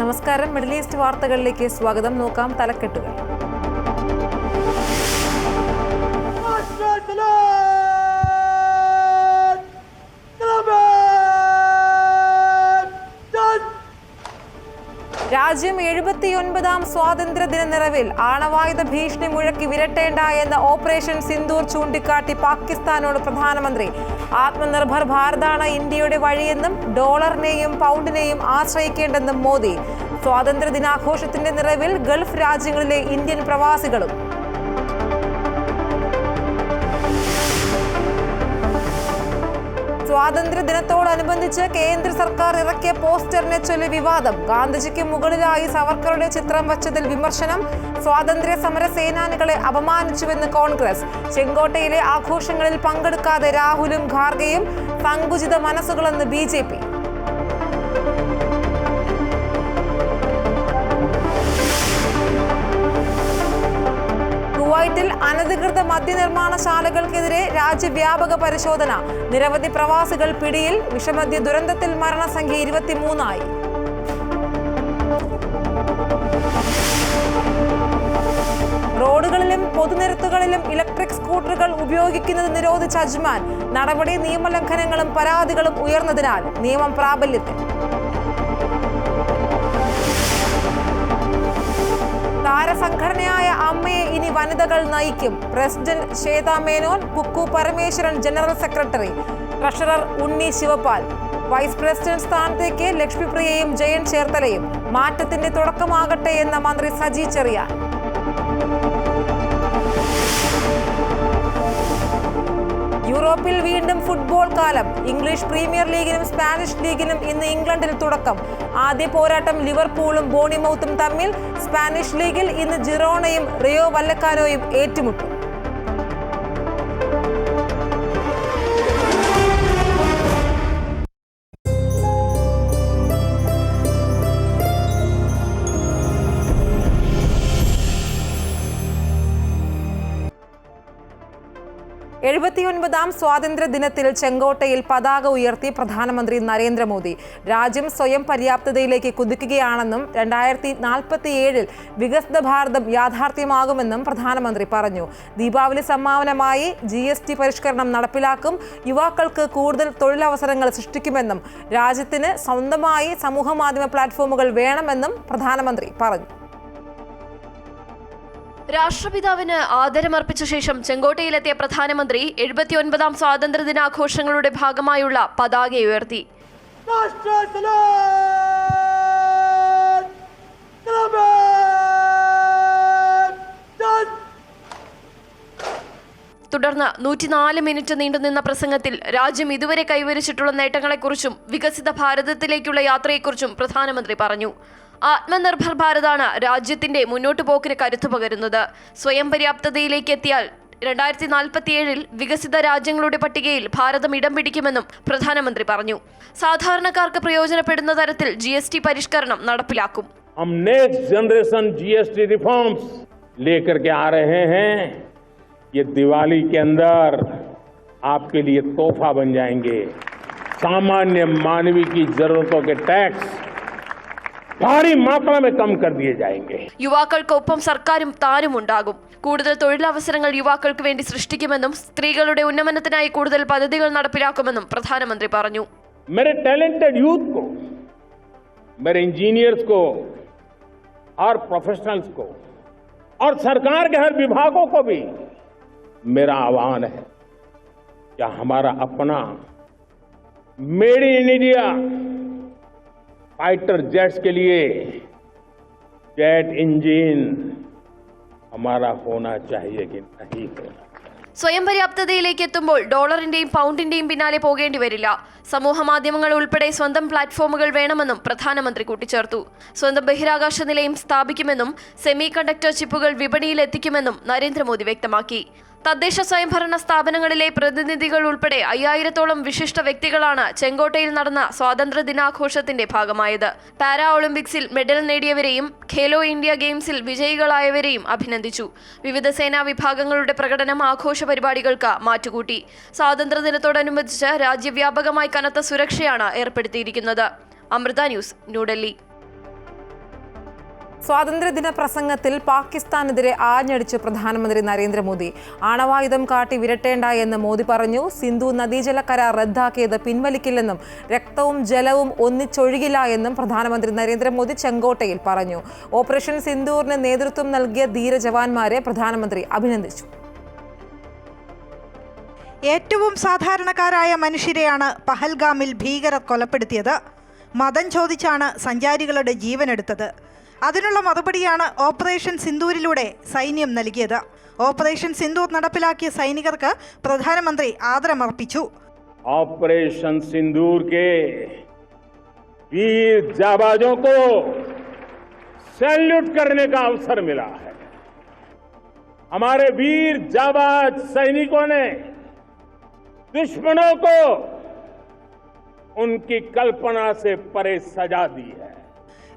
നമസ്കാരം. Middle east വാർത്തകളിലേക്ക് സ്വാഗതം. നോക്കാം തലക്കെട്ടുകൾ. രാജ്യം 79ാം സ്വാതന്ത്ര്യദിന നിറവിൽ ആണവായുധ ഭീഷണി മുഴക്കി വിരട്ടേണ്ട എന്ന ഓപ്പറേഷൻ സിന്ദൂർ ചൂണ്ടിക്കാട്ടി പാകിസ്ഥാനോട് പ്രധാനമന്ത്രി. ആത്മനിർഭർ ഭാരതാണ് ഇന്ത്യയുടെ വഴിയെന്നും ഡോളറിനെയും പൗണ്ടിനെയും ആശ്രയിക്കേണ്ടെന്നും മോദി. സ്വാതന്ത്ര്യ ദിനാഘോഷത്തിന്റെ നിറവിൽ ഗൾഫ് രാജ്യങ്ങളിലെ ഇന്ത്യൻ പ്രവാസികളും. സ്വാതന്ത്ര്യ ദിനത്തോടനുബന്ധിച്ച് കേന്ദ്ര സർക്കാർ ഇറക്കിയ പോസ്റ്ററിനെ ചൊല്ലി വിവാദം. ഗാന്ധിജിക്ക് മുകളിലായി സവർക്കറുടെ ചിത്രം വച്ചതിൽ വിമർശനം. സ്വാതന്ത്ര്യ സമര സേനാനികളെ അപമാനിച്ചുവെന്ന് കോൺഗ്രസ്. ചെങ്കോട്ടയിലെ ആഘോഷങ്ങളിൽ പങ്കെടുക്കാതെ രാഹുലും ഖാർഗെയും സങ്കുചിത മനസ്സുകളെന്ന് BJP. കുവൈറ്റിൽ അനധികൃത മദ്യനിർമ്മാണശാലകൾക്കെതിരെ രാജ്യവ്യാപക പരിശോധന. നിരവധി പ്രവാസികൾ പിടിയിൽ. വിഷമദ്യ ദുരന്തത്തിൽ മരണസംഖ്യ 23 റോഡുകളിലും പൊതുനിരത്തുകളിലും ഇലക്ട്രിക് സ്കൂട്ടറുകൾ ഉപയോഗിക്കുന്നത് നിരോധിച്ച അജ്മാൻ. നടപടി നിയമലംഘനങ്ങളും പരാതികളും ഉയർന്നതിനാൽ നിയമം പ്രാബല്യത്തിൽ. താരസംഘടനയായ അമ്മയെ ഇനി വനിതകൾ നയിക്കും. President Shwetha Menon, Kukku Parameswaran general secretary. Treasurer Unni Sivapal. Vice president സ്ഥാനത്തേക്ക് ലക്ഷ്മിപ്രിയയും ജയൻ ചേർത്തലയും. മാറ്റത്തിന്റെ തുടക്കമാകട്ടെ എന്ന മന്ത്രി സജി ചെറിയാൻ. യൂറോപ്പിൽ വീണ്ടും ഫുട്ബോൾ കാലം. ഇംഗ്ലീഷ് പ്രീമിയർ ലീഗിനും സ്പാനിഷ് ലീഗിനും ഇന്ന് ഇംഗ്ലണ്ടിൽ തുടക്കം. ആദ്യ പോരാട്ടം ലിവർപൂളും ബോണിമൌത്തും തമ്മിൽ. സ്പാനിഷ് ലീഗിൽ ഇന്ന് ജിറോണയും റിയോ വല്ലക്കാനോയും ഏറ്റുമുട്ടും. ാം സ്വാതന്ത്ര്യ ദിനത്തിൽ ചെങ്കോട്ടയിൽ പതാക ഉയർത്തി പ്രധാനമന്ത്രി നരേന്ദ്രമോദി. രാജ്യം സ്വയം പര്യാപ്തതയിലേക്ക് കുതിക്കുകയാണെന്നും 2047 വികസിത ഭാരതം യാഥാർത്ഥ്യമാകുമെന്നും പ്രധാനമന്ത്രി പറഞ്ഞു. ദീപാവലി സമ്മാനമായി GST പരിഷ്കരണം നടപ്പിലാക്കും. യുവാക്കൾക്ക് കൂടുതൽ തൊഴിലവസരങ്ങൾ സൃഷ്ടിക്കുമെന്നും രാജ്യത്തിന് സ്വന്തമായി സമൂഹമാധ്യമ പ്ലാറ്റ്ഫോമുകൾ വേണമെന്നും പ്രധാനമന്ത്രി പറഞ്ഞു. രാഷ്ട്രപിതാവിന് ആദരമർപ്പിച്ച ശേഷം ചെങ്കോട്ടയിലെത്തിയ പ്രധാനമന്ത്രി 79ാം സ്വാതന്ത്ര്യ ദിനാഘോഷങ്ങളുടെ ഭാഗമായുള്ള പതാക ഉയർത്തി. തുടർന്ന് 104 മിനിറ്റ് നീണ്ടുനിന്ന പ്രസംഗത്തിൽ രാജ്യം ഇതുവരെ കൈവരിച്ചിട്ടുള്ള നേട്ടങ്ങളെക്കുറിച്ചും വികസിത ഭാരതത്തിലേക്കുള്ള യാത്രയെക്കുറിച്ചും പ്രധാനമന്ത്രി പറഞ്ഞു. ആത്മനിർഭർ ഭാരതാണ് രാജ്യത്തിന്റെ മുന്നോട്ടു പോക്കിന് കരുത്തു പകരുന്നത്. സ്വയം പര്യാപ്തതയിലേക്ക് എത്തിയാൽ 2047 വികസിത രാജ്യങ്ങളുടെ പട്ടികയിൽ ഭാരതം ഇടം പിടിക്കുമെന്നും പ്രധാനമന്ത്രി പറഞ്ഞു. സാധാരണക്കാർക്ക് പ്രയോജനപ്പെടുന്ന തരത്തിൽ GST പരിഷ്കരണം നടപ്പിലാക്കും. हम नेक्स्ट जनरेशन GST रिफॉर्म्स लेकर के आ रहे हैं. ये दिवाली के अंदर आपके लिए तोहफा बन जाएंगे. सामान्य मानवी की जरूरतों के टैक्स भारी मात्रा में कम कर दिए जाएंगे. യുവാക്കൾക്കൊപ്പം സർക്കാരും താനും ഉണ്ടാകും. കൂടുതൽ തൊഴിലവസരങ്ങൾ യുവാക്കൾക്ക് വേണ്ടി സൃഷ്ടിക്കുമെന്നും സ്ത്രീകളുടെ ഉന്നമനത്തിനായി കൂടുതൽ പദ്ധതികൾ നടപ്പിലാക്കുമെന്നും പ്രധാനമന്ത്രി പറഞ്ഞു. मेरे टैलेंटेड यूथ को, मेरे इंजीनियर्स को और प्रोफेशनल्स को और सरकार के हर विभागों को भी मेरा आह्वान है कि हमारा अपना made in India fighter jets के लिए जेट इंजन हमारा होना चाहिए कि नहीं होना. സ്വയം പര്യാപ്തതയിലേക്ക് എത്തുമ്പോൾ ഡോളറിന്റെയും പൗണ്ടിന്റെയും പിന്നാലെ പോകേണ്ടി വരില്ല. സമൂഹ മാധ്യമങ്ങൾ ഉൾപ്പെടെ സ്വന്തം പ്ലാറ്റ്ഫോമുകൾ വേണമെന്നും പ്രധാനമന്ത്രി കൂട്ടിച്ചേർത്തു. സ്വന്തം ബഹിരാകാശ നിലയം സ്ഥാപിക്കുമെന്നും സെമി കണ്ടക്ടർ ചിപ്പുകൾ വിപണിയിൽ എത്തിക്കുമെന്നും നരേന്ദ്രമോദി വ്യക്തമാക്കി. തദ്ദേശ സ്വയംഭരണ സ്ഥാപനങ്ങളിലെ പ്രതിനിധികൾ ഉൾപ്പെടെ 5000-ഓളം വിശിഷ്ട വ്യക്തികളാണ് ചെങ്കോട്ടയിൽ നടന്ന സ്വാതന്ത്ര്യ ദിനാഘോഷത്തിന്റെ ഭാഗമായത്. പാരാ ഒളിമ്പിക്സിൽ മെഡൽ നേടിയവരെയും ഖേലോ ഇന്ത്യ ഗെയിംസിൽ വിജയികളായവരെയും അഭിനന്ദിച്ചു. വിവിധ സേനാ വിഭാഗങ്ങളുടെ പ്രകടനം ആഘോഷ പരിപാടികൾക്ക് മാറ്റുകൂട്ടി. സ്വാതന്ത്ര്യദിനത്തോടനുബന്ധിച്ച് രാജ്യവ്യാപകമായി കനത്ത സുരക്ഷയാണ് ഏർപ്പെടുത്തിയിരിക്കുന്നത്. അമൃത ന്യൂസ്, ന്യൂഡൽഹി. സ്വാതന്ത്ര്യദിന പ്രസംഗത്തിൽ പാകിസ്ഥാനെതിരെ ആഞ്ഞടിച്ച് പ്രധാനമന്ത്രി നരേന്ദ്രമോദി. ആണവായുധം കാട്ടി വിരട്ടേണ്ട എന്ന് മോദി പറഞ്ഞു. സിന്ധു നദീജല കരാർ റദ്ദാക്കിയത് പിൻവലിക്കില്ലെന്നും രക്തവും ജലവും ഒന്നിച്ചൊഴുകില്ല എന്നും പ്രധാനമന്ത്രി നരേന്ദ്രമോദി ചെങ്കോട്ടയിൽ പറഞ്ഞു. ഓപ്പറേഷൻ സിന്ദൂറിന് നേതൃത്വം നൽകിയ ധീര ജവാന്മാരെ പ്രധാനമന്ത്രി അഭിനന്ദിച്ചു. ഏറ്റവും സാധാരണക്കാരായ മനുഷ്യരെയാണ് പഹൽഗാമിൽ ഭീകരർ കൊലപ്പെടുത്തിയത്. മതം ചോദിച്ചാണ് സഞ്ചാരികളുടെ ജീവനെടുത്തത്. അതിനുള്ള മറുപടിയാണ് ഓപ്പറേഷൻ സിന്ദൂരിലൂടെ സൈന്യം നൽകിയത്. ഓപ്പറേഷൻ സിന്ദൂർ നടപ്പിലാക്കിയ സൈനികർക്ക് പ്രധാനമന്ത്രി ആദരമർപ്പിച്ചു. ऑपरेशन सिंदूर के वीर जाबाजों को सैल्यूट करने का अवसर मिला है. हमारे वीर जाबाज सैनिकों ने दुश्मनों को उनकी कल्पना से परे सजा दी है.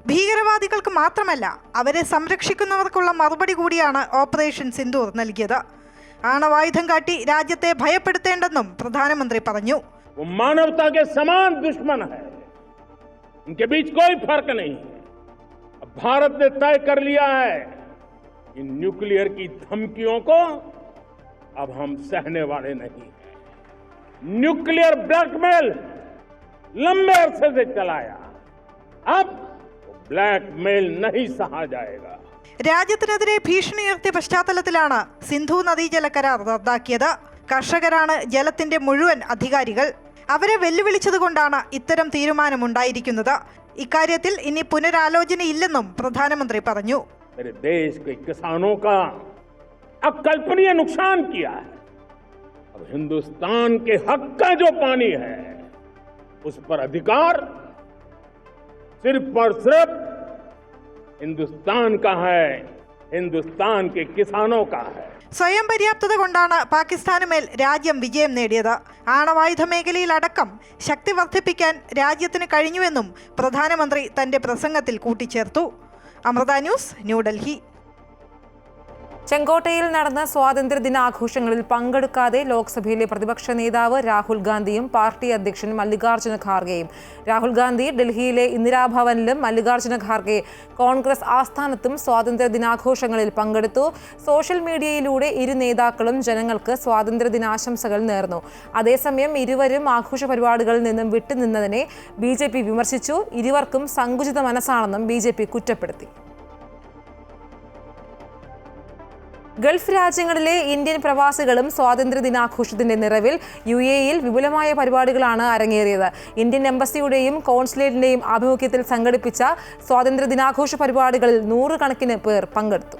ഭീകരവാദികൾക്ക് മാത്രമല്ല, അവരെ സംരക്ഷിക്കുന്നവർക്കുള്ള മറുപടി കൂടിയാണ് ഓപ്പറേഷൻ സിന്ദൂർ നൽകിയത്. ആണവായുധം കാട്ടി രാജ്യത്തെ ഭയപ്പെടുത്തേണ്ടെന്നും പ്രധാനമന്ത്രി പറഞ്ഞു. मानवता के समान दुश्मन है, उनके बीच कोई फर्क नहीं है. अब भारत ने तय कर लिया है कि न्यूक्लियर की धमकियों को अब हम सहने वाले नहीं हैं. न्यूक्लियर ब्लैकमेल लंबे अरसे से चलाया, अब ബ്ലാക്ക്മെയിൽ नहीं सहा जाएगा. രാജ്യത്തിനെതിരെ ഭീഷണി ഉയർത്തിയ പശ്ചാത്തലത്തിലാണ് സിന്ധു നദീജല കരാർ റദ്ദാക്കിയത്. കർഷകരാണ് ജലത്തിന്റെ മുഴുവൻ അധികാരികൾ. അവരെ വെല്ലുവിളിച്ചതുകൊണ്ടാണ് ഇത്തരം തീരുമാനമുണ്ടായിരിക്കുന്നത്. ഇക്കാര്യത്തിൽ ഇനി പുനരാലോചനയില്ലെന്നും പ്രധാനമന്ത്രി പറഞ്ഞു. मेरे देश के किसानों का अकल्पनीय नुकसान किया है. अब हिंदुस्तान के हक का जो पानी है उस पर अधिकार सिर्फ और सिर्फ हिंदुस्तान का है, हिंदुस्तान के किसानों का है. സ്വയം പര്യാപ്തത കൊണ്ടാണ് പാകിസ്ഥാനുമേൽ രാജ്യം വിജയം നേടിയത്. ആണവായുധ മേഖലയിലടക്കം ശക്തി വർദ്ധിപ്പിക്കാൻ രാജ്യത്തിന് കഴിഞ്ഞുവെന്നും പ്രധാനമന്ത്രി തന്റെ പ്രസംഗത്തിൽ കൂട്ടിച്ചേർത്തു. അമൃത ന്യൂസ്, ന്യൂഡൽഹി. ചെങ്കോട്ടയിൽ നടന്ന സ്വാതന്ത്ര്യ ദിനാഘോഷങ്ങളിൽ പങ്കെടുക്കാതെ ലോക്സഭയിലെ പ്രതിപക്ഷ നേതാവ് രാഹുൽ ഗാന്ധിയും പാർട്ടി അധ്യക്ഷൻ മല്ലികാർജ്ജുന ഖാർഗെയും. രാഹുൽ ഗാന്ധി ഡൽഹിയിലെ ഇന്ദിരാഭവനിലും മല്ലികാർജ്ജുന ഖാർഗെ കോൺഗ്രസ് ആസ്ഥാനത്തും സ്വാതന്ത്ര്യ ദിനാഘോഷങ്ങളിൽ പങ്കെടുത്തു. സോഷ്യൽ മീഡിയയിലൂടെ ഇരു നേതാക്കളും ജനങ്ങൾക്ക് സ്വാതന്ത്ര്യ ദിനാശംസകൾ നേർന്നു. അതേസമയം ഇരുവരും ആഘോഷ പരിപാടികളിൽ നിന്നും വിട്ടുനിന്നതിനെ BJP വിമർശിച്ചു. ഇരുവർക്കും സങ്കുചിത മനസ്സാണെന്നും BJP കുറ്റപ്പെടുത്തി. ഗൾഫ് രാജ്യങ്ങളിലെ ഇന്ത്യൻ പ്രവാസികളും സ്വാതന്ത്ര്യ ദിനാഘോഷത്തിന്റെ നിറവിൽ UAEയിൽ വിപുലമായ പരിപാടികളാണ് അരങ്ങേറിയത്. ഇന്ത്യൻ എംബസിയുടെയും കോൺസുലേറ്റിന്റെയും ആഭിമുഖ്യത്തിൽ സംഘടിപ്പിച്ച സ്വാതന്ത്ര്യ ദിനാഘോഷ പരിപാടികളിൽ 100 കണക്കിന് പേർ പങ്കെടുത്തു.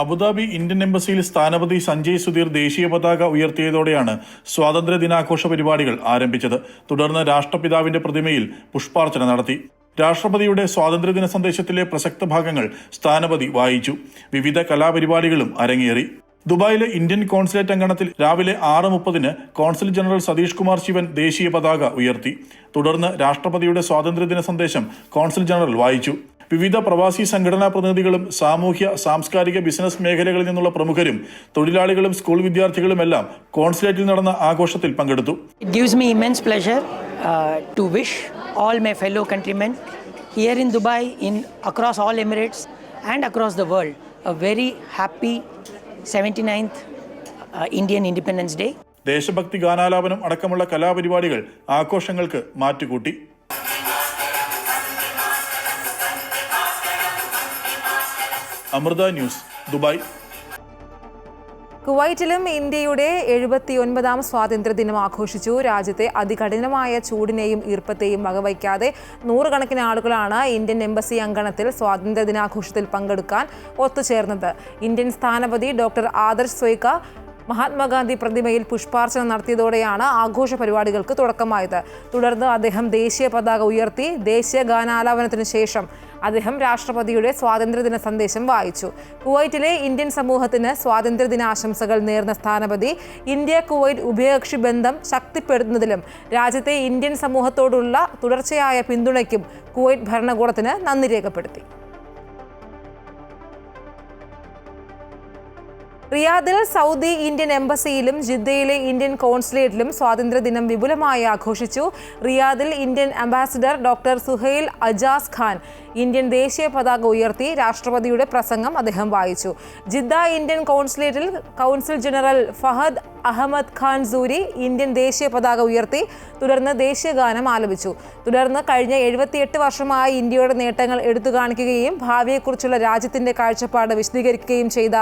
അബുദാബി ഇന്ത്യൻ എംബസിയിൽ സ്ഥാനപതി സഞ്ജയ് സുധീർ ദേശീയ പതാക ഉയർത്തിയതോടെയാണ് സ്വാതന്ത്ര്യ ദിനാഘോഷ പരിപാടികൾ ആരംഭിച്ചത്. തുടർന്ന് രാഷ്ട്രപിതാവിന്റെ പ്രതിമയിൽ പുഷ്പാർച്ചന നടത്തി. രാഷ്ട്രപതിയുടെ സ്വാതന്ത്ര്യദിന സന്ദേശത്തിലെ പ്രസക്ത ഭാഗങ്ങൾ സ്ഥാനപതി വായിച്ചു. വിവിധ കലാപരിപാടികളും അരങ്ങേറി. ദുബായിലെ ഇന്ത്യൻ കോൺസുലേറ്റ് അങ്കണത്തിൽ രാവിലെ 6:30 കോൺസുൽ ജനറൽ സതീഷ് കുമാർ ശിവൻ ദേശീയ പതാക ഉയർത്തി. തുടർന്ന് രാഷ്ട്രപതിയുടെ സ്വാതന്ത്ര്യദിന സന്ദേശം കോൺസുൽ ജനറൽ വായിച്ചു. വിവിധ പ്രവാസി സംഘടനാ പ്രതിനിധികളും സാമൂഹ്യ സാംസ്കാരിക ബിസിനസ് മേഖലകളിൽ നിന്നുള്ള പ്രമുഖരും തൊഴിലാളികളും സ്കൂൾ വിദ്യാർത്ഥികളുമെല്ലാം കോൺസുലേറ്റിൽ നടന്ന ആഘോഷത്തിൽ പങ്കെടുത്തു. It gives me immense pleasure to wish all my fellow countrymen here in Dubai, across all Emirates and across the world a very happy 79th Indian Independence Day. ദേശഭക്തി ഗാനാലാപനം അടക്കമുള്ള കലാപരിപാടികൾ ആഘോഷങ്ങൾക്ക് മാറ്റുകൂട്ടി. അമൃത ന്യൂസ്, ദുബായ്. കുവൈറ്റിലും ഇന്ത്യയുടെ 79ാം സ്വാതന്ത്ര്യദിനം ആഘോഷിച്ചു. രാജ്യത്തെ അതികഠിനമായ ചൂടിനെയും ഈർപ്പത്തെയും വകവയ്ക്കാതെ 100 കണക്കിന് ആളുകളാണ് ഇന്ത്യൻ എംബസി അങ്കണത്തിൽ സ്വാതന്ത്ര്യ ദിനാഘോഷത്തിൽ പങ്കെടുക്കാൻ ഒത്തുചേർന്നത്. ഇന്ത്യൻ സ്ഥാനപതി ഡോക്ടർ ആദർശ് സ്വൈക്ക, മഹാത്മാഗാന്ധി പ്രതിമയിൽ പുഷ്പാർച്ചന നടത്തിയതോടെയാണ് ആഘോഷ പരിപാടികൾക്ക് തുടക്കമായത്. തുടർന്ന് അദ്ദേഹം ദേശീയ പതാക ഉയർത്തി. ദേശീയ ഗാനാലാപനത്തിനു ശേഷം അദ്ദേഹം രാഷ്ട്രപതിയുടെ സ്വാതന്ത്ര്യദിന സന്ദേശം വായിച്ചു. കുവൈറ്റിലെ ഇന്ത്യൻ സമൂഹത്തിന് സ്വാതന്ത്ര്യദിനാശംസകൾ നേർന്ന സ്ഥാനപതി ഇന്ത്യ കുവൈറ്റ് ഉഭയകക്ഷി ബന്ധം ശക്തിപ്പെടുത്തുന്നതിലും രാജ്യത്തെ ഇന്ത്യൻ സമൂഹത്തോടുള്ള തുടർച്ചയായ പിന്തുണയ്ക്കും കുവൈറ്റ് ഭരണകൂടത്തിന് നന്ദി രേഖപ്പെടുത്തി. റിയാദിൽ സൗദി ഇന്ത്യൻ എംബസിയിലും ജിദ്ദയിലെ ഇന്ത്യൻ കോൺസുലേറ്റിലും സ്വാതന്ത്ര്യദിനം വിപുലമായി ആഘോഷിച്ചു. റിയാദിൽ Indian ambassador doctor Suhail Ajaz Khan Indian ദേശീയ പതാക ഉയർത്തി. രാഷ്ട്രപതിയുടെ പ്രസംഗം അദ്ദേഹം വായിച്ചു. ജിദ്ദ ഇന്ത്യൻ കോൺസുലേറ്റിൽ council general Fahad Ahmed Khan Suri Indian ദേശീയ പതാക ഉയർത്തി. തുടർന്ന് ദേശീയ ഗാനം ആലപിച്ചു. തുടർന്ന് കഴിഞ്ഞ 78 വർഷമായി ഇന്ത്യയുടെ നേട്ടങ്ങൾ എടുത്തു കാണിക്കുകയും ഭാവിയെക്കുറിച്ചുള്ള രാജ്യത്തിന്റെ കാഴ്ചപ്പാട് വിശദീകരിക്കുകയും ചെയ്ത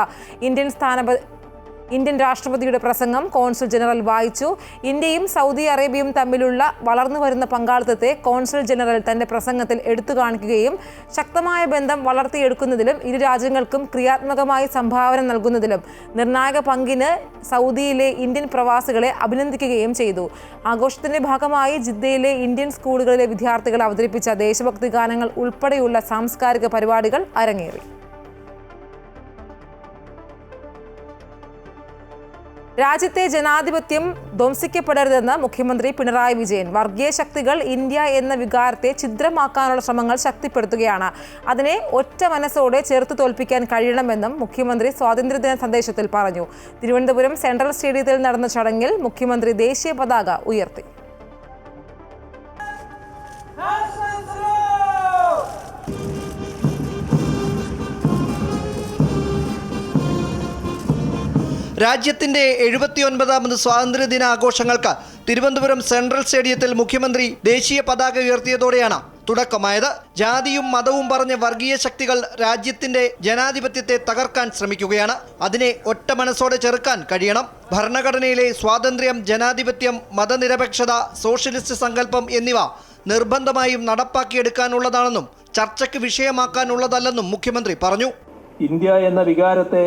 ഇന്ത്യൻ രാഷ്ട്രപതിയുടെ പ്രസംഗം കോൺസുൽ ജനറൽ വായിച്ചു. ഇന്ത്യയും സൗദി അറേബ്യയും തമ്മിലുള്ള വളർന്നു വരുന്ന പങ്കാളിത്തത്തെ കോൺസുൽ ജനറൽ തന്റെ പ്രസംഗത്തിൽ എടുത്തു കാണിക്കുകയും ശക്തമായ ബന്ധം വളർത്തിയെടുക്കുന്നതിലും ഇരു രാജ്യങ്ങൾക്കും ക്രിയാത്മകമായി സംഭാവന നൽകുന്നതിലും നിർണായക പങ്കിന് സൗദിയിലെ ഇന്ത്യൻ പ്രവാസികളെ അഭിനന്ദിക്കുകയും ചെയ്തു. ആഘോഷത്തിന്റെ ഭാഗമായി ജിദ്ദയിലെ ഇന്ത്യൻ സ്കൂളുകളിലെ വിദ്യാർത്ഥികൾ അവതരിപ്പിച്ച ദേശഭക്തി ഗാനങ്ങൾ ഉൾപ്പെടെയുള്ള സാംസ്കാരിക പരിപാടികൾ അരങ്ങേറി. രാജ്യത്തെ ജനാധിപത്യം ധ്വംസിക്കപ്പെടരുതെന്ന് മുഖ്യമന്ത്രി പിണറായി വിജയൻ. വർഗീയ ശക്തികൾ ഇന്ത്യ എന്ന വികാരത്തെ ഛിദ്രമാക്കാനുള്ള ശ്രമങ്ങൾ ശക്തിപ്പെടുത്തുകയാണ്. അതിനെ ഒറ്റ മനസ്സോടെ ചെറുത്തു തോൽപ്പിക്കാൻ കഴിയണമെന്നും മുഖ്യമന്ത്രി സ്വാതന്ത്ര്യദിന സന്ദേശത്തിൽ പറഞ്ഞു. തിരുവനന്തപുരം സെൻട്രൽ സ്റ്റേഡിയത്തിൽ നടന്ന ചടങ്ങിൽ മുഖ്യമന്ത്രി ദേശീയ പതാക ഉയർത്തി. രാജ്യത്തിന്റെ 79ാമത് സ്വാതന്ത്ര്യദിനാഘോഷങ്ങൾക്ക് തിരുവനന്തപുരം സെൻട്രൽ സ്റ്റേഡിയത്തിൽ മുഖ്യമന്ത്രി ദേശീയ പതാക ഉയർത്തിയതോടെയാണ് തുടക്കമായത്. ജാതിയും മതവും പറഞ്ഞ വർഗീയ ശക്തികൾ രാജ്യത്തിന്റെ ജനാധിപത്യത്തെ തകർക്കാൻ ശ്രമിക്കുകയാണ്. അതിനെ ഒറ്റ മനസ്സോടെ ചെറുക്കാൻ കഴിയണം. ഭരണഘടനയിലെ സ്വാതന്ത്ര്യം, ജനാധിപത്യം, മതനിരപേക്ഷത, സോഷ്യലിസ്റ്റ് സങ്കല്പം എന്നിവ നിർബന്ധമായും നടപ്പാക്കിയെടുക്കാനുള്ളതാണെന്നും ചർച്ചയ്ക്ക് വിഷയമാക്കാനുള്ളതല്ലെന്നും മുഖ്യമന്ത്രി പറഞ്ഞു. ഇന്ത്യ എന്ന വികാരത്തെ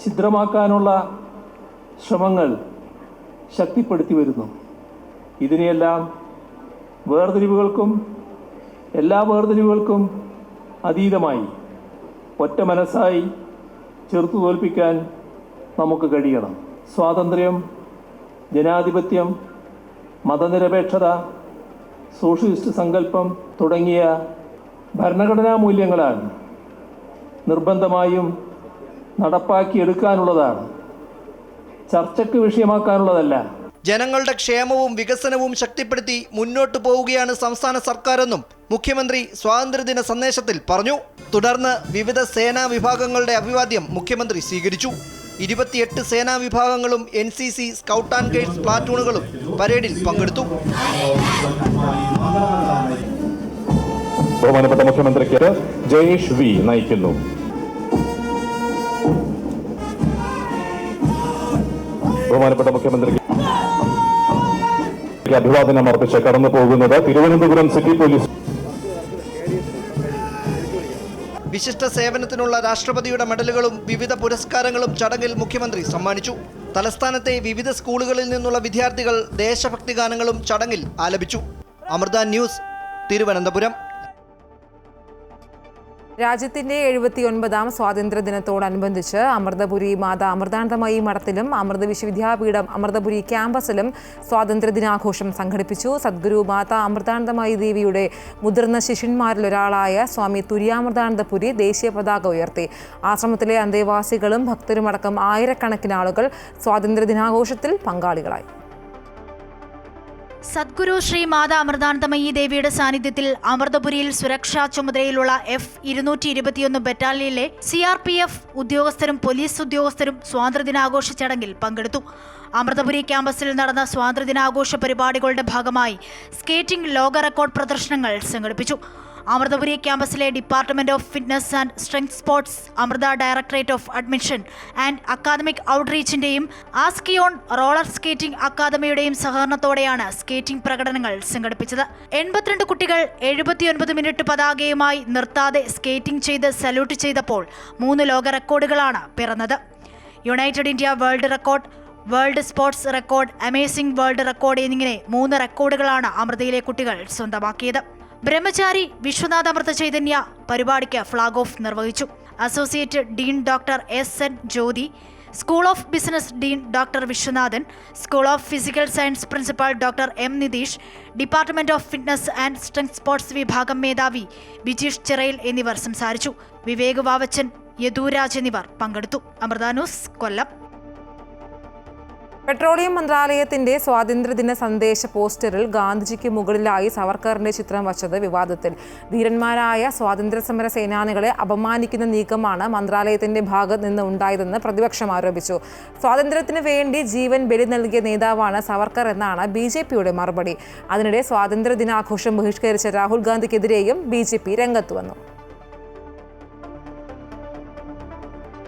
ഛിദ്രമാക്കാനുള്ള ശ്രമങ്ങൾ ശക്തിപ്പെടുത്തി വരുന്നു. ഇതിനെയെല്ലാം എല്ലാ വേർതിരിവുകൾക്കും അതീതമായി ഒറ്റ മനസ്സായി ചെറുത്തു തോൽപ്പിക്കാൻ നമുക്ക് കഴിയണം. സ്വാതന്ത്ര്യം, ജനാധിപത്യം, മതനിരപേക്ഷത, സോഷ്യലിസ്റ്റ് സങ്കല്പം തുടങ്ങിയ ഭരണഘടനാ മൂല്യങ്ങളാൽ നിർബന്ധമായും നടപ്പാക്കിയെടുക്കാനുള്ളതാണ്, ചർച്ചയ്ക്ക് വിഷയമാക്കാനുള്ളതല്ല. ജനങ്ങളുടെ ക്ഷേമവും വികസനവും ശക്തിപ്പെടുത്തി മുന്നോട്ടു പോവുകയാണ് സംസ്ഥാന സർക്കാരെന്നും മുഖ്യമന്ത്രി സ്വാതന്ത്ര്യദിന സന്ദേശത്തിൽ പറഞ്ഞു. തുടർന്ന് വിവിധ സേനാ വിഭാഗങ്ങളുടെ അഭിവാദ്യം മുഖ്യമന്ത്രി സ്വീകരിച്ചു. 28 സേനാ വിഭാഗങ്ങളും NCC, സ്കൗട്ട് ആൻഡ് ഗൈഡ്സ് പ്ലാറ്റൂണുകളും പരേഡിൽ പങ്കെടുത്തു. ബഹുമാനപ്പെട്ട മുഖ്യമന്ത്രിക്ക് ജയേഷ് വി നയിക്കുന്നു. ബഹുമാനപ്പെട്ട മുഖ്യമന്ത്രിക്ക് അഭിവാദനം അർപ്പിച്ച് കടന്നു പോകുന്നത് തിരുവനന്തപുരം സിറ്റി പോലീസ്. വിശിഷ്ട സേവനത്തിനുള്ള രാഷ്ട്രപതിയുടെ മെഡലുകളും വിവിധ പുരസ്കാരങ്ങളും ചടങ്ങിൽ മുഖ്യമന്ത്രി സമ്മാനിച്ചു. തലസ്ഥാനത്തെ വിവിധ സ്കൂളുകളിൽ നിന്നുള്ള വിദ്യാർത്ഥികൾ ദേശഭക്തി ഗാനങ്ങളും ചടങ്ങിൽ ആലപിച്ചു. അമൃത ന്യൂസ്, തിരുവനന്തപുരം. രാജ്യത്തിന്റെ 79ാം സ്വാതന്ത്ര്യദിനത്തോടനുബന്ധിച്ച് അമൃതപുരി മാതാ അമൃതാനന്ദമയി മഠത്തിലും അമൃത വിശ്വവിദ്യാപീഠം അമൃതപുരി ക്യാമ്പസിലും സ്വാതന്ത്ര്യദിനാഘോഷം സംഘടിപ്പിച്ചു. സദ്ഗുരു മാതാ അമൃതാനന്ദമയി ദേവിയുടെ മുതിർന്ന ശിഷ്യന്മാരിലൊരാളായ സ്വാമി തുര്യാമൃതാനന്ദപുരി ദേശീയ പതാക ഉയർത്തി. ആശ്രമത്തിലെ അന്തേവാസികളും ഭക്തരുമടക്കം ആയിരക്കണക്കിന് ആളുകൾ സ്വാതന്ത്ര്യദിനാഘോഷത്തിൽ പങ്കാളികളായി. സദ്ഗുരു ശ്രീ മാതാ അമൃതാനന്ദമയി ദേവിയുടെ സാന്നിധ്യത്തിൽ അമൃതപുരിയിൽ സുരക്ഷാ ചുമതലയിലുള്ള F-221 ബറ്റാലിയനിലെ CRPF ഉദ്യോഗസ്ഥരും പോലീസ് ഉദ്യോഗസ്ഥരും സ്വാതന്ത്ര്യദിനാഘോഷ ചടങ്ങിൽ പങ്കെടുത്തു. അമൃതപുരി ക്യാമ്പസിൽ നടന്ന സ്വാതന്ത്ര്യദിനാഘോഷ പരിപാടികളുടെ ഭാഗമായി സ്കേറ്റിംഗ് ലോക റെക്കോർഡ് പ്രദർശനങ്ങൾ സംഘടിപ്പിച്ചു. അമൃതപുരി ക്യാമ്പസിലെ department of fitness and strength sports, Amrita directorate of admission and academic ഔട്ട്റീച്ചിന്റെയും ആസ്കിയോൺ റോളർ സ്കേറ്റിംഗ് അക്കാദമിയുടെയും സഹകരണത്തോടെയാണ് സ്കേറ്റിംഗ് പ്രകടനങ്ങൾ സംഘടിപ്പിച്ചത്. 82 കുട്ടികൾ 79 മിനിറ്റ് പതാകയുമായി നിർത്താതെ സ്കേറ്റിംഗ് ചെയ്ത് സല്യൂട്ട് ചെയ്തപ്പോൾ 3 ലോക റെക്കോർഡുകളാണ് പിറന്നത്. United India world record, world sports record, amazing world record എന്നിങ്ങനെ 3 റെക്കോർഡുകളാണ് അമൃതയിലെ കുട്ടികൾ സ്വന്തമാക്കിയത്. ബ്രഹ്മചാരി വിശ്വനാഥ അമൃത ചൈതന്യ പരിപാടിക്ക് ഫ്ളാഗ് ഓഫ് നിർവഹിച്ചു. Associate dean doctor S N. Jyothi, school of business dean doctor Viswanathan, school of physical science principal doctor M. Nitish, department of fitness and strength sports വിഭാഗം മേധാവി ബിജീഷ് ചിറയിൽ എന്നിവർ സംസാരിച്ചു. വിവേക് വാവച്ചൻ, യദുരാജ് എന്നിവർ പങ്കെടുത്തു. അമൃത ന്യൂസ്, കൊല്ലം. പെട്രോളിയം മന്ത്രാലയത്തിന്റെ സ്വാതന്ത്ര്യദിന സന്ദേശ പോസ്റ്ററിൽ ഗാന്ധിജിക്ക് മുകളിലായി സവർക്കറിന്റെ ചിത്രം വച്ചത് വിവാദത്തിൽ. ധീരന്മാരായ സ്വാതന്ത്ര്യസമര സേനാനികളെ അപമാനിക്കുന്ന നീക്കമാണ് മന്ത്രാലയത്തിന്റെ ഭാഗത്ത് നിന്ന് ഉണ്ടായതെന്ന് പ്രതിപക്ഷം ആരോപിച്ചു. സ്വാതന്ത്ര്യത്തിന് വേണ്ടി ജീവൻ ബലി നൽകിയ നേതാവാണ് സവർക്കർ എന്നാണ് BJPയുടെ മറുപടി. അതിനിടെ സ്വാതന്ത്ര്യ ദിനാഘോഷം ബഹിഷ്കരിച്ച രാഹുൽ ഗാന്ധിക്കെതിരെയും BJP രംഗത്ത് വന്നു.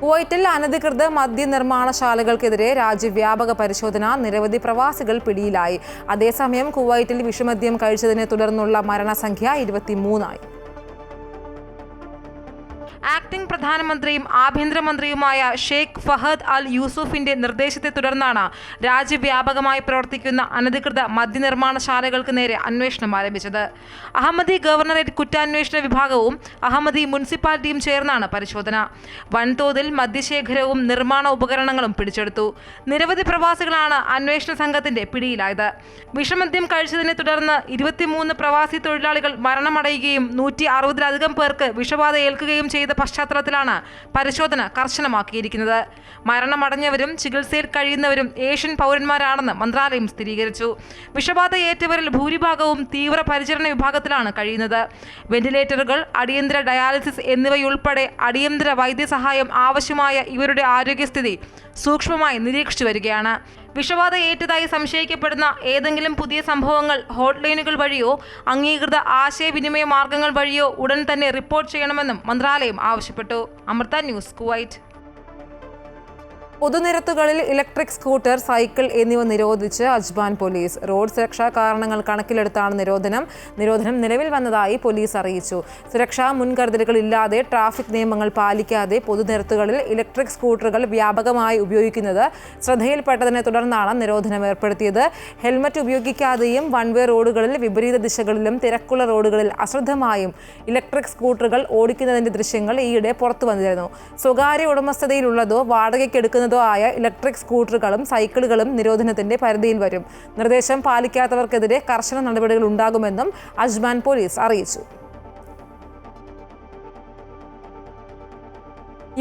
കുവൈറ്റിൽ അനധികൃത മദ്യനിർമ്മാണശാലകൾക്കെതിരെ രാജ്യവ്യാപക പരിശോധന. നിരവധി പ്രവാസികൾ പിടിയിലായി. അതേസമയം കുവൈറ്റിൽ വിഷമദ്യം കഴിച്ചതിനെ തുടർന്നുള്ള മരണസംഖ്യ 23ആയി. ആക്ടിംഗ് പ്രധാനമന്ത്രിയും ആഭ്യന്തരമന്ത്രിയുമായ ഷെയ്ഖ് ഫഹദ് അൽ യൂസുഫിന്റെ നിർദ്ദേശത്തെ തുടർന്നാണ് രാജ്യവ്യാപകമായി പ്രവർത്തിക്കുന്ന അനധികൃത മദ്യനിർമ്മാണശാലകൾക്ക് നേരെ അന്വേഷണം ആരംഭിച്ചത്. അഹമ്മദി ഗവർണറേറ്റ് കുറ്റാന്വേഷണ വിഭാഗവും അഹമ്മദി മുനിസിപ്പാലിറ്റിയും ചേർന്നാണ് പരിശോധന. വൻതോതിൽ മദ്യശേഖരവും നിർമ്മാണ ഉപകരണങ്ങളും പിടിച്ചെടുത്തു. നിരവധി പ്രവാസികളാണ് അന്വേഷണ സംഘത്തിന്റെ പിടിയിലായത്. വിഷമദ്യം കഴിച്ചതിനെ തുടർന്ന് 23 പ്രവാസി തൊഴിലാളികൾ മരണമടയുകയും 160-ലധികം പേർക്ക് വിഷബാധ ഏൽക്കുകയും ചെയ്ത പശ്ചാത്തലത്തിലാണ് പരിശോധന കർശനമാക്കിയിരിക്കുന്നത്. മരണമടഞ്ഞവരും ചികിത്സയിൽ കഴിയുന്നവരും ഏഷ്യൻ പൗരന്മാരാണെന്ന് മന്ത്രാലയം സ്ഥിരീകരിച്ചു. വിഷബാധയേറ്റവരിൽ ഭൂരിഭാഗവും തീവ്ര പരിചരണ വിഭാഗത്തിലാണ് കഴിയുന്നത്. വെന്റിലേറ്ററുകൾ, അടിയന്തര ഡയാലിസിസ് എന്നിവയുൾപ്പെടെ അടിയന്തര വൈദ്യസഹായം ആവശ്യമായ ഇവരുടെ ആരോഗ്യസ്ഥിതി സൂക്ഷ്മമായി നിരീക്ഷിച്ചു വരികയാണ്. വിഷബാധ ഏറ്റതായി സംശയിക്കപ്പെടുന്ന ഏതെങ്കിലും പുതിയ സംഭവങ്ങൾ ഹോട്ട്ലൈനുകൾ വഴിയോ അംഗീകൃത ആശയവിനിമയ മാർഗങ്ങൾ വഴിയോ ഉടൻ തന്നെ റിപ്പോർട്ട് ചെയ്യണമെന്നും മന്ത്രാലയം ആവശ്യപ്പെട്ടു. Amrita news, Kuwait. പൊതുനിരത്തുകളിൽ ഇലക്ട്രിക് സ്കൂട്ടർ, സൈക്കിൾ എന്നിവ നിരോധിച്ച് അജ്മാൻ പോലീസ്. റോഡ് സുരക്ഷാ കാരണങ്ങൾ കണക്കിലെടുത്താണ് നിരോധനം നിലവിൽ വന്നതായി പോലീസ് അറിയിച്ചു. സുരക്ഷാ മുൻകരുതലുകൾ ഇല്ലാതെ, ട്രാഫിക് നിയമങ്ങൾ പാലിക്കാതെ പൊതുനിരത്തുകളിൽ ഇലക്ട്രിക് സ്കൂട്ടറുകൾ വ്യാപകമായി ഉപയോഗിക്കുന്നത് ശ്രദ്ധയിൽപ്പെട്ടതിനെ തുടർന്നാണ് നിരോധനം ഏർപ്പെടുത്തിയത്. ഹെൽമറ്റ് ഉപയോഗിക്കാതെയും വൺ വേ റോഡുകളിൽ വിപരീത ദിശകളിലും തിരക്കുള്ള റോഡുകളിൽ അശ്രദ്ധമായും ഇലക്ട്രിക് സ്കൂട്ടറുകൾ ഓടിക്കുന്നതിന്റെ ദൃശ്യങ്ങൾ ഈയിടെ പുറത്തു വന്നിരുന്നു. സ്വകാര്യ ഉടമസ്ഥതയിലുള്ളതോ വാടകയ്ക്കെടുക്കുന്ന ആയ ഇലക്ട്രിക് സ്കൂട്ടറുകളും സൈക്കിളുകളും നിരോധനത്തിന്റെ പരിധിയിൽ വരും. നിർദ്ദേശം പാലിക്കാത്തവർക്കെതിരെ കർശന നടപടികൾ ഉണ്ടാകുമെന്നും അജ്മാൻ പോലീസ് അറിയിച്ചു.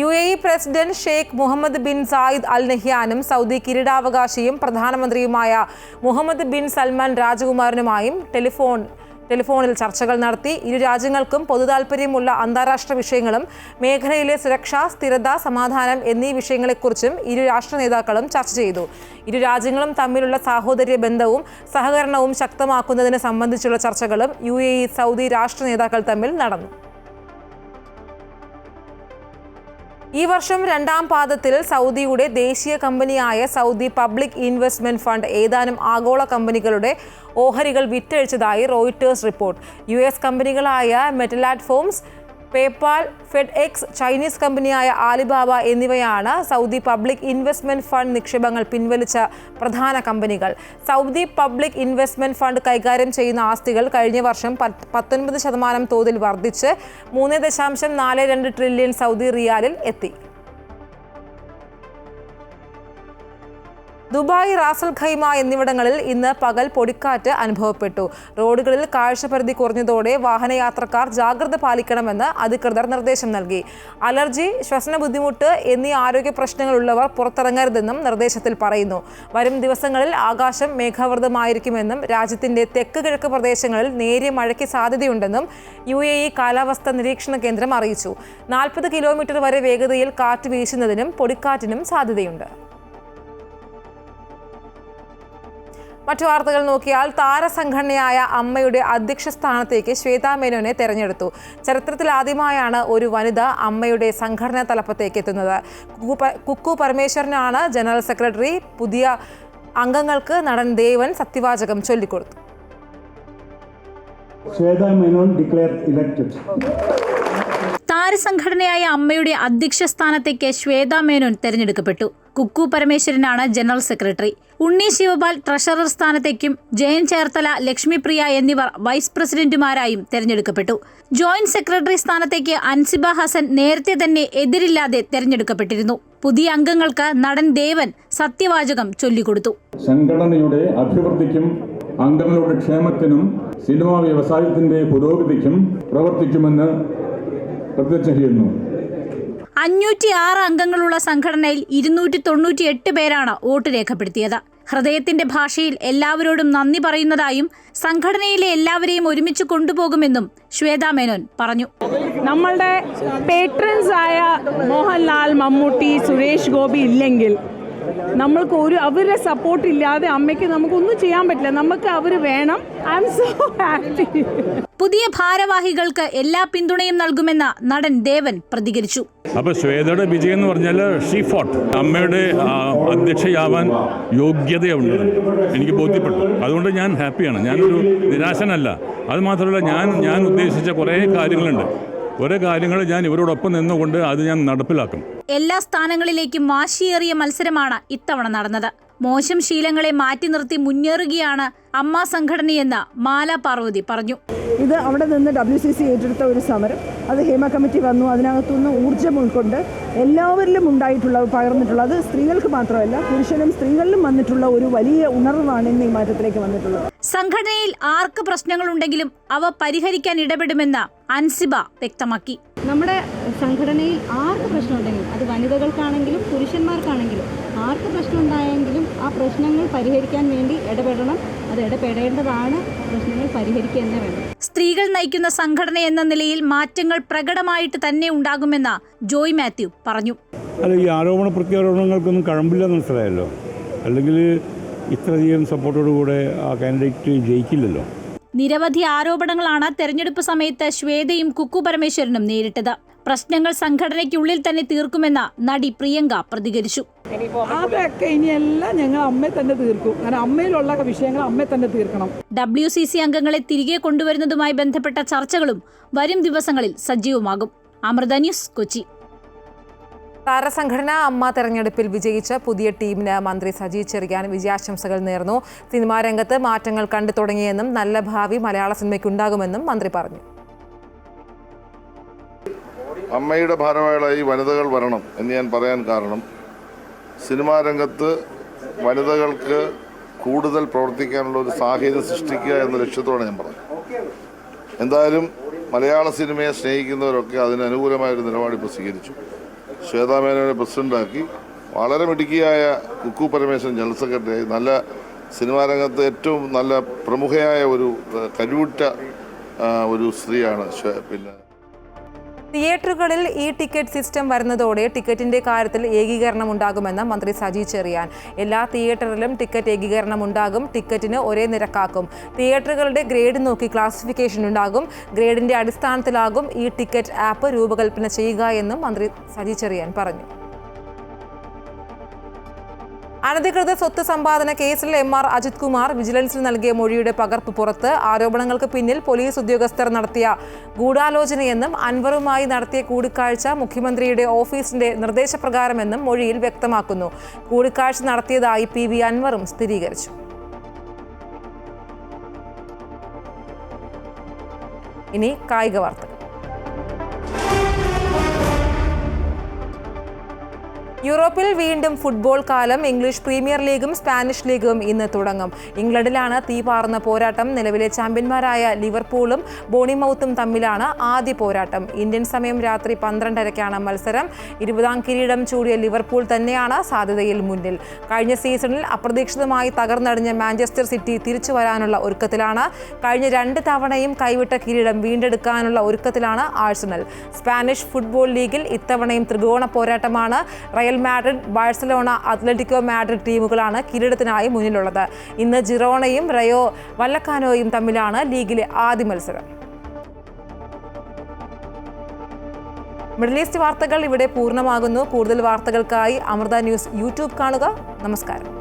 UAE president Sheikh Mohammed bin Zayed al നഹ്യാനും സൗദി കിരീടാവകാശിയും പ്രധാനമന്ത്രിയുമായ മുഹമ്മദ് ബിൻ സൽമാൻ രാജകുമാരനുമായും ടെലിഫോണിൽ ചർച്ചകൾ നടത്തി. ഇരു രാജ്യങ്ങൾക്കും പൊതുതാൽപര്യമുള്ള അന്താരാഷ്ട്ര വിഷയങ്ങളും മേഖലയിലെ സുരക്ഷ, സ്ഥിരത, സമാധാനം എന്നീ വിഷയങ്ങളെക്കുറിച്ചും ഇരു രാഷ്ട്ര നേതാക്കളും ചർച്ച ചെയ്തു. ഇരു രാജ്യങ്ങളും തമ്മിലുള്ള സാഹോദര്യ ബന്ധവും സഹകരണവും ശക്തമാക്കുന്നതിനെ സംബന്ധിച്ചുള്ള ചർച്ചകളും UAE സൗദി രാഷ്ട്ര നേതാക്കൾ തമ്മിൽ നടന്നു. ഈ വർഷം 2ാം പാദത്തിൽ സൗദിയുടെ ദേശീയ കമ്പനിയായ സൗദി പബ്ലിക് ഇൻവെസ്റ്റ്മെന്റ് ഫണ്ട് ഏതാനും ആഗോള കമ്പനികളുടെ ഓഹരികൾ വിറ്റഴിച്ചതായി റോയിട്ടേഴ്സ് റിപ്പോർട്ട്. US കമ്പനികളായ മെറ്റലാറ്റ്ഫോംസ്, പേപാൽ, ഫെഡ്എക്സ്, ചൈനീസ് കമ്പനിയായ ആലിബാബ എന്നിവയാണ് സൗദി പബ്ലിക് ഇൻവെസ്റ്റ്മെന്റ് ഫണ്ട് നിക്ഷേപങ്ങൾ പിൻവലിച്ച പ്രധാന കമ്പനികൾ. സൗദി പബ്ലിക് ഇൻവെസ്റ്റ്മെന്റ് ഫണ്ട് കൈകാര്യം ചെയ്യുന്ന ആസ്തികൾ കഴിഞ്ഞ വർഷം 19% തോതിൽ വർദ്ധിച്ച് 3.42 ട്രില്യൺ സൗദി റിയാലിൽ എത്തി. ദുബായ്, റാസൽ ഖൈമ എന്നിവിടങ്ങളിൽ ഇന്ന് പകൽ പൊടിക്കാറ്റ് അനുഭവപ്പെട്ടു. റോഡുകളിൽ കാഴ്ചപരിധി കുറഞ്ഞതോടെ വാഹനയാത്രക്കാർ ജാഗ്രത പാലിക്കണമെന്ന് അധികൃതർ നിർദ്ദേശം നൽകി. അലർജി, ശ്വസന ബുദ്ധിമുട്ട് എന്നീ ആരോഗ്യ പ്രശ്നങ്ങളുള്ളവർ പുറത്തിറങ്ങരുതെന്നും നിർദ്ദേശത്തിൽ പറയുന്നു. വരും ദിവസങ്ങളിൽ ആകാശം മേഘാവൃതമായിരിക്കുമെന്നും രാജ്യത്തിന്റെ തെക്ക് കിഴക്ക് പ്രദേശങ്ങളിൽ നേരിയ മഴയ്ക്ക് സാധ്യതയുണ്ടെന്നും UAE കാലാവസ്ഥാ നിരീക്ഷണ കേന്ദ്രം അറിയിച്ചു. 40 കിലോമീറ്റർ വരെ വേഗതയിൽ കാറ്റ് വീശുന്നതിനും പൊടിക്കാറ്റിനും സാധ്യതയുണ്ട്. മറ്റു വാർത്തകൾ നോക്കിയാൽ താരസംഘടനയായ അമ്മയുടെ അധ്യക്ഷ സ്ഥാനത്തേക്ക് ശ്വേതാ മേനോനെ തെരഞ്ഞെടുത്തു. ചരിത്രത്തിലാദ്യമായാണ് ഒരു വനിത അമ്മയുടെ സംഘടനാ തലപ്പത്തേക്ക് എത്തുന്നത്. കുക്കു പരമേശ്വരനാണ് ജനറൽ സെക്രട്ടറി. പുതിയ അംഗങ്ങൾക്ക് നടൻ ദേവൻ സത്യവാചകം ചൊല്ലിക്കൊടുത്തു. Shwetha Menon declared elected. താരസംഘടനയായ അമ്മയുടെ അധ്യക്ഷ സ്ഥാനത്തേക്ക് ശ്വേതാ മേനോൻ തെരഞ്ഞെടുക്കപ്പെട്ടു. കുക്കു പരമേശ്വരനാണ് general secretary. Unni Sivapal treasurer സ്ഥാനത്തേക്കും ജയൻ ചേർത്തല, ലക്ഷ്മിപ്രിയ എന്നിവർ വൈസ് പ്രസിഡന്റുമാരായും തെരഞ്ഞെടുക്കപ്പെട്ടു. ജോയിന്റ് സെക്രട്ടറി സ്ഥാനത്തേക്ക് അൻസിബ ഹസൻ നേരത്തെ തന്നെ എതിരില്ലാതെ തെരഞ്ഞെടുക്കപ്പെട്ടിരുന്നു. പുതിയ അംഗങ്ങൾക്ക് നടൻ ദേവൻ സത്യവാചകം ചൊല്ലിക്കൊടുത്തു. സംഘടനയുടെ അഭിവൃദ്ധിക്കും അംഗങ്ങളുടെ ക്ഷേമത്തിനും സിനിമാ വ്യവസായത്തിന്റെ പുരോഗതിക്കും പ്രവർത്തിക്കുമെന്ന് പ്രതിജ്ഞ ചെയ്യുന്നു. 506 അംഗങ്ങളുള്ള സംഘടനയിൽ 298 പേരാണ് വോട്ട് രേഖപ്പെടുത്തിയത്. ഹൃദയത്തിന്റെ ഭാഷയിൽ എല്ലാവരോടും നന്ദി പറയുന്നതായും സംഘടനയിലെ എല്ലാവരെയും ഒരുമിച്ച് കൊണ്ടുപോകുമെന്നും ശ്വേതാ മേനോൻ പറഞ്ഞു. നമ്മളുടെ പേട്രൻസ് ആയ മോഹൻലാൽ, മമ്മൂട്ടി, സുരേഷ് ഗോപി ഇല്ലെങ്കിൽ നമ്മൾക്ക് അവരുടെ സപ്പോർട്ട് ഇല്ലാതെ അമ്മയ്ക്ക് നമുക്കൊന്നും ചെയ്യാൻ പറ്റില്ല. നമുക്ക് അവർ വേണം. I am so happy. പുതിയ ഭാരവാഹികൾക്ക് എല്ലാ പിന്തുണയും നൽകുമെന്ന് നടൻ ദേവൻ പ്രതികരിച്ചു. അപ്പോൾ ശ്വേതയുടെ വിജയം എന്ന് പറഞ്ഞാൽ ഷീ ഫോട്ട്. അമ്മയുടെ അധ്യക്ഷയാവാൻ യോഗ്യതയുണ്ട്, എനിക്ക് ബോധ്യപ്പെട്ടു. അതുകൊണ്ട് ഞാൻ ഹാപ്പിയാണ്. ഞാനൊരു നിരാശനല്ല. അത് മാത്രമല്ല, ഞാൻ ഉദ്ദേശിച്ച കുറേ കാര്യങ്ങളുണ്ട്. കുറേ കാര്യങ്ങൾ ഞാൻ ഇവരോടൊപ്പം നിന്നുകൊണ്ട് അത് ഞാൻ നടപ്പിലാക്കും. എല്ലാ സ്ഥാനങ്ങളിലേക്കും വാശിയേറിയ മത്സരമാണ് ഇത്തവണ നടന്നത്. മോശം ശീലങ്ങളെ മാറ്റി നിർത്തി മുന്നേറുകയാണ് അമ്മ സംഘടനയെന്ന് മാല പാർവതി പറഞ്ഞു. ഇത് അവിടെ നിന്ന് WCC ഏറ്റെടുത്ത ഒരു സമരം. അത് ഹേമ കമ്മിറ്റി വന്നു. അതിനകത്തുനിന്ന് ഊർജ്ജം ഉൾക്കൊണ്ട് എല്ലാവരിലും പകർന്നിട്ടുള്ള, അത് സ്ത്രീകൾക്ക് മാത്രമല്ല പുരുഷനും സ്ത്രീകളിലും വന്നിട്ടുള്ള ഒരു വലിയ ഉണർവാണ് ഇന്ന് ഈ മാറ്റത്തിലേക്ക് വന്നിട്ടുള്ളത്. സംഘടനയിൽ ആർക്ക് പ്രശ്നങ്ങളുണ്ടെങ്കിലും അവ പരിഹരിക്കാൻ ഇടപെടുമെന്ന് അൻസിബ വ്യക്തമാക്കി. നമ്മുടെ സംഘടനയിൽ ആർക്ക് പ്രശ്നമുണ്ടെങ്കിലും, അത് വനിതകൾക്കാണെങ്കിലും പുരുഷന്മാർക്കാണെങ്കിലും ആർക്ക് പ്രശ്നം ഉണ്ടായെങ്കിലും ആ പ്രശ്നങ്ങൾ പരിഹരിക്കാൻ വേണ്ടി ഇടപെടണം. അത് ഇടപെടേണ്ടതാണ്. പ്രശ്നങ്ങൾ പരിഹരിക്കുക തന്നെ വേണം. സ്ത്രീകൾ നയിക്കുന്ന സംഘടന എന്ന നിലയിൽ മാറ്റങ്ങൾ പ്രകടമായിട്ട് തന്നെ ഉണ്ടാകുമെന്ന് ജോയ് മാത്യു പറഞ്ഞു. ഈ ആരോപണ പ്രത്യാരോപണങ്ങൾക്കൊന്നും കഴമ്പില്ലെന്ന് മനസ്സിലായല്ലോ. അല്ലെങ്കിൽ ഇത്രയധികം സപ്പോർട്ടോടുകൂടെ ആ കാൻഡിഡേറ്റ് ജയിക്കില്ലല്ലോ. നിരവധി ആരോപണങ്ങളാണ് തെരഞ്ഞെടുപ്പ് സമയത്ത് ശ്വേതയും കുക്കു പരമേശ്വരനും നേരിട്ടത്. പ്രശ്നങ്ങൾ സംഘടനയ്ക്കുള്ളിൽ തന്നെ തീർക്കുമെന്ന് നടി പ്രിയങ്ക പ്രതികരിച്ചു. അതൊക്കെ ഇനിയെല്ലാം ഞങ്ങൾ അമ്മയെ തന്നെ തീർക്കും. കാരണം അമ്മയിലുള്ള വിഷയങ്ങൾ അമ്മയെ തന്നെ തീർക്കണം. WCC അംഗങ്ങളെ തിരികെ കൊണ്ടുവരുന്നതുമായി ബന്ധപ്പെട്ട ചർച്ചകളും വരും ദിവസങ്ങളിൽ സജീവമാകും. അമൃത ന്യൂസ്, കൊച്ചി. താരസംഘടന അമ്മ തെരഞ്ഞെടുപ്പിൽ വിജയിച്ച പുതിയ ടീമിന് മന്ത്രി സജി ചെറിയാൻ വിജയാശംസകൾ നേർന്നു. സിനിമാ രംഗത്ത് മാറ്റങ്ങൾ കണ്ടു തുടങ്ങിയെന്നും നല്ല ഭാവി മലയാള സിനിമയ്ക്കുണ്ടാകുമെന്നും മന്ത്രി പറഞ്ഞു. അമ്മയുടെ ഭാരവാഹികളായി വനിതകൾ വരണം എന്ന് ഞാൻ പറയാൻ കാരണം, സിനിമാ രംഗത്ത് വനിതകൾക്ക് കൂടുതൽ പ്രവർത്തിക്കാനുള്ള ഒരു സാഹചര്യം സൃഷ്ടിക്കുക എന്ന ലക്ഷ്യത്തോടെ ഞാൻ പറഞ്ഞു. എന്തായാലും മലയാള സിനിമയെ സ്നേഹിക്കുന്നവരൊക്കെ അതിന് അനുകൂലമായൊരു നിലപാട് ഇപ്പോൾ സ്വീകരിച്ചു. ശ്വേതാ മേനോനെ പ്രസിഡന്റാക്കി, വളരെ മിടുക്കിയായ കുക്കു പരമേശ്വരൻ ജനറൽ സെക്രട്ടറിയായി, നല്ല സിനിമാ രംഗത്ത് ഏറ്റവും നല്ല പ്രമുഖയായ ഒരു കരുവുറ്റ ഒരു സ്ത്രീയാണ്. പിന്നെ തിയേറ്ററുകളിൽ ഈ ടിക്കറ്റ് സിസ്റ്റം വരുന്നതോടെ ടിക്കറ്റിന്റെ കാര്യത്തിൽ ഏകീകരണം ഉണ്ടാകുമെന്ന് മന്ത്രി സജി ചെറിയാൻ. എല്ലാ തിയേറ്ററിലും ടിക്കറ്റ് ഏകീകരണം ഉണ്ടാകും. ടിക്കറ്റിന് ഒരേ നിരക്കാക്കും. തിയേറ്ററുകളുടെ ഗ്രേഡ് നോക്കി ക്ലാസിഫിക്കേഷൻ ഉണ്ടാകും. ഗ്രേഡിന്റെ അടിസ്ഥാനത്തിലാകും ഈ ടിക്കറ്റ് ആപ്പ് രൂപകൽപ്പന ചെയ്യുക എന്നും മന്ത്രി സജി ചെറിയാൻ പറഞ്ഞു. അനധികൃത സ്വത്ത് സമ്പാദന കേസിൽ MR അജിത് കുമാർ വിജിലൻസിൽ നൽകിയ മൊഴിയുടെ പകർപ്പ് പുറത്ത്. ആരോപണങ്ങൾക്ക് പിന്നിൽ പോലീസ് ഉദ്യോഗസ്ഥർ നടത്തിയ ഗൂഢാലോചനയെന്നും അൻവറുമായി നടത്തിയ കൂടിക്കാഴ്ച മുഖ്യമന്ത്രിയുടെ ഓഫീസിന്റെ നിർദ്ദേശപ്രകാരമെന്നും മൊഴിയിൽ വ്യക്തമാക്കുന്നു. കൂടിക്കാഴ്ച നടത്തിയതായി PV അൻവറും സ്ഥിരീകരിച്ചു. ഇനി കായിക വാർത്തകൾ. യൂറോപ്പിൽ വീണ്ടും ഫുട്ബോൾ കാലം. ഇംഗ്ലീഷ് പ്രീമിയർ ലീഗും സ്പാനിഷ് ലീഗും ഇന്ന് തുടങ്ങും. ഇംഗ്ലണ്ടിലാണ് തീപാറുന്ന പോരാട്ടം. നിലവിലെ ചാമ്പ്യന്മാരായ ലിവർപൂളും ബോണിമൌത്തും തമ്മിലാണ് ആദ്യ പോരാട്ടം. ഇന്ത്യൻ സമയം രാത്രി 12:30 മത്സരം. 20ാം കിരീടം ചൂടിയ ലിവർപൂൾ തന്നെയാണ് സാധ്യതയിൽ മുന്നിൽ. കഴിഞ്ഞ സീസണിൽ അപ്രതീക്ഷിതമായി തകർന്നടിഞ്ഞ മാഞ്ചസ്റ്റർ സിറ്റി തിരിച്ചു വരാനുള്ള ഒരുക്കത്തിലാണ്. കഴിഞ്ഞ 2 തവണയും കൈവിട്ട കിരീടം വീണ്ടെടുക്കാനുള്ള ഒരുക്കത്തിലാണ് ആഴ്സണൽ. സ്പാനിഷ് ഫുട്ബോൾ ലീഗിൽ ഇത്തവണയും ത്രികോണ പോരാട്ടമാണ്. Real Madrid, Barcelona, Atletico Madrid ടീമുകളാണ് കിരീടത്തിനായി മുന്നിലുള്ളത്. ഇന്ന് ജിറോണയും റയോ വല്ലക്കാനോയും തമ്മിലാണ് ലീഗിലെ ആദ്യ മത്സരം. മിഡിൽ ഈസ്റ്റ് വാർത്തകൾ ഇവിടെ പൂർണ്ണമാകുന്നു. കൂടുതൽ വാർത്തകൾക്കായി അമൃത ന്യൂസ് യൂട്യൂബ് കാണുക. നമസ്കാരം.